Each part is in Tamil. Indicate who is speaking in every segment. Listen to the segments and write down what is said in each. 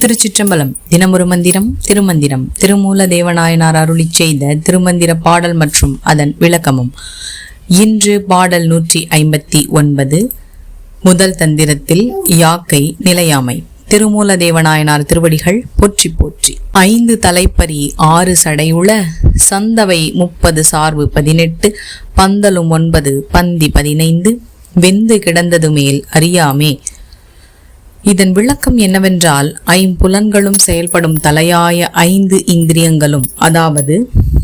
Speaker 1: திருச்சிற்றம்பலம். தினமொரு மந்திரம் திருமந்திரம். திருமூல தேவநாயனார் அருளிச் செய்த திருமந்திர பாடல் மற்றும் அதன் விளக்கமும். இன்று பாடல் 159. முதல் தந்திரத்தில் யாக்கை நிலையாமை. திருமூல தேவநாயனார் திருவடிகள் போற்றி போற்றி. 5 தலைப்பரி 6 சடையுள சந்தவை 30 சார்பு 18 பந்தலும் 9 பந்தி 15 வெந்து கிடந்தது மேல் அறியாமே. இதன் விளக்கம் என்னவென்றால், 5 புலன்களும் செயல்படும் தலையாய 5 இந்திரியங்களும், அதாவது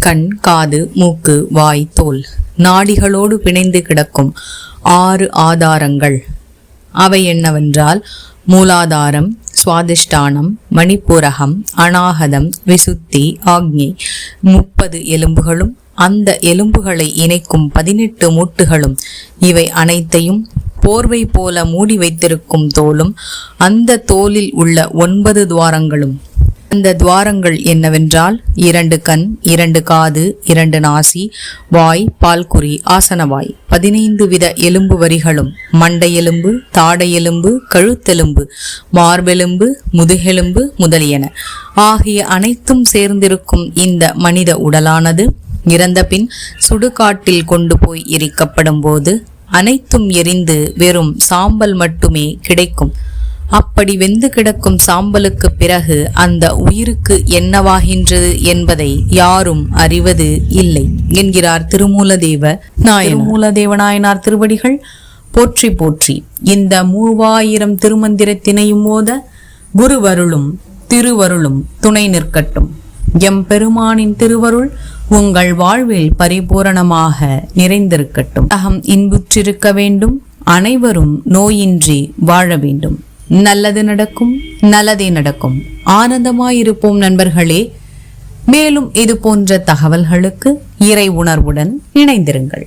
Speaker 1: கண், காது, மூக்கு, வாய், தோல், நாடிகளோடு பிணைந்து கிடக்கும் 6 ஆதாரங்கள். அவை என்னவென்றால் மூலாதாரம், சுவாதிஷ்டானம், மணிப்பூரகம், அநாகதம், விசுத்தி, ஆக்ஞை 30 எலும்புகளும் அந்த எலும்புகளை இணைக்கும் 18 மூட்டுகளும், இவை அனைத்தையும் போர்வை போல மூடி வைத்திருக்கும் தோலும், அந்த தோலில் உள்ள 9 துவாரங்களும். அந்த துவாரங்கள் என்னவென்றால் 2 கண், 2 காது, 2 நாசி, வாய், பால்குறி, ஆசனவாய், 15 வித எலும்பு வரிகளும், மண்டையெலும்பு, தாடையெலும்பு, கழுத்தெலும்பு, மார்பெலும்பு, முதுகெலும்பு முதலியன ஆகிய அனைத்தும் சேர்ந்திருக்கும் இந்த மனித உடலானது இறந்த பின் சுடுகாட்டில் கொண்டு போய் எரிக்கப்படும் போது அனைத்தும் எரிந்து வெறும் சாம்பல் மட்டுமே கிடைக்கும். அப்படி வெந்து கிடக்கும் சாம்பலுக்கு பிறகு அந்த உயிருக்கு என்னவாகின்றது என்பதை யாரும் அறிவது இல்லை என்கிறார் திருமூலதேவ நாயனார் திருவடிகள் போற்றி போற்றி. இந்த 3000 திருமந்திரத்தினையும் ஓத குருவருளும் திருவருளும் துணை நிற்கட்டும். எம் பெருமானின் திருவருள் உங்கள் வாழ்வில் பரிபூரணமாக நிறைந்திருக்கட்டும். அகம் இன்புற்றிருக்க வேண்டும். அனைவரும் நோயின்றி வாழ வேண்டும். நல்லது நடக்கும், நல்லதே நடக்கும். ஆனந்தமாயிருப்போம் நண்பர்களே. மேலும் இது போன்ற தகவல்களுக்கு இறை உணர்வுடன் இணைந்திருங்கள்.